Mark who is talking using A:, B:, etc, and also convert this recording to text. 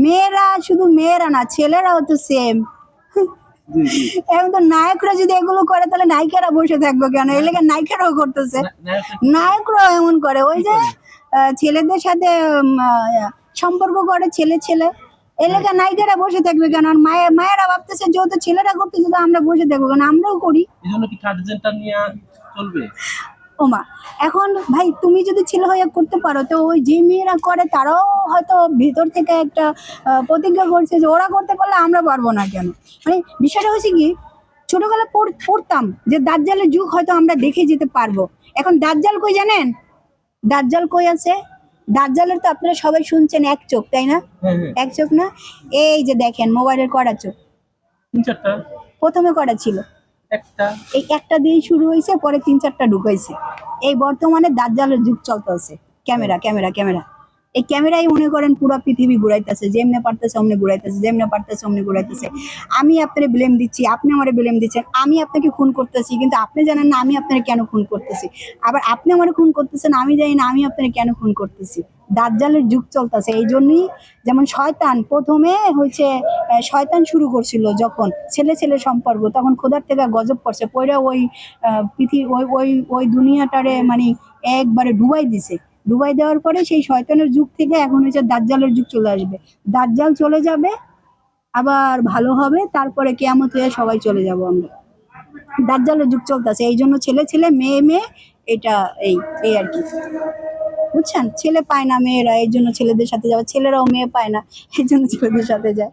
A: মেয়েরা শুধু মেয়েরা না, ছেলেরাও তো সেম। এখন তো নায়করা যদি এগুলো করে তাহলে নায়িকারা বসে থাকবে কেন? এই লেগে নায়িকারাও করতেছে, নায়করাও এমন করে। ওই যে ছেলেদের সাথে সম্পর্ক করে ছেলে ছেলে, এই লেগে নায়িকারা বসে থাকবে কেন? আর মায়েরা ভাবতেছে যেহেতু ছেলেরা করতেছে তো আমরা বসে থাকবো কেন? আমরাও করি।
B: এজন্য কি থার্ড জেন্ডার নিয়ে চলবে?
A: ওমা, এখন ভাই তুমি যদি ছেলে হয়ে করতে পারো তো ওই যে মেয়েরা করে তারাও হয়তো ভিতর থেকে একটা প্রতিজ্ঞা করছে যে ওরা করতে পারলে আমরা পারবো না কেন। মানে বিষয়টা হয়েছে কি, ছোটবেলা পড়তাম যে দাজ্জালের যুগ হয়তো আমরা দেখে যেতে পারবো। এখন দাজ্জাল কই জানেন? দাজ্জাল কই আছে? দাজ্জালের তো আপনারা সবাই শুনছেন এক চোখ, তাই না? এক চোখ না, এই যে দেখেন মোবাইলের কটা চোখ?
B: তিন চারটা।
A: প্রথমে কটা ছিল?
B: একটা।
A: এই একটা দিয়েই শুরু হয়েছে, পরে 3-4টা ঢুকাইছে। এই বর্তমানে দাজ্জালের যুগ চলতেছে। ক্যামেরা ক্যামেরা ক্যামেরা, এই ক্যামেরাই মনে করেন পুরো পৃথিবী ঘুরাইতেছে, যেমনে পারতেছে অমনি ঘুরাইতেছে, যেমনে পারতেছে অমনি ঘুরাইতেছে। আমি আপনারে ব্লেম দিচ্ছি, আপনি আমারে ব্লেম দিচ্ছেন। আমি আপনাকে খুন করতেছি কিন্তু আপনি জানেন না আমি আপনারে কেন খুন করতেছি। আবার আপনি আমারে খুন করতেছেন, আমি জানি না আমি আপনারে কেন খুন করতেছি। দাজ্জালের যুগ চলতেছে। এই জন্যই যেমন শয়তান প্রথমে হয়েছে, শয়তান শুরু করছিল যখন ছেলে ছেলে সম্পর্ক, তখন খোদার থেকে গজব পড়ছে, পড়ে ওই পৃথিবী ওই ওই ওই দুনিয়াটারে মানে একবারে ডুবাই দিছে। ডুবাই দেওয়ার পরে সেই শয়তানের যুগ থেকে এখন হচ্ছে দাজ্জালের যুগ চলে আসবে। দাজ্জাল চলে যাবে, আবার ভালো হবে, তারপরে কিয়ামত হয়ে সবাই চলে যাব আমরা। দাজ্জালের যুগ চলতেছে, এই জন্য ছেলে ছেলে মেয়ে মেয়ে, এটা এই এই আর কি, বুঝছেন? ছেলে পায় না মেয়েরা, এই জন্য ছেলেদের সাথে যাবে, ছেলেরাও মেয়ে পায় না এই জন্য ছেলেদের সাথে যায়।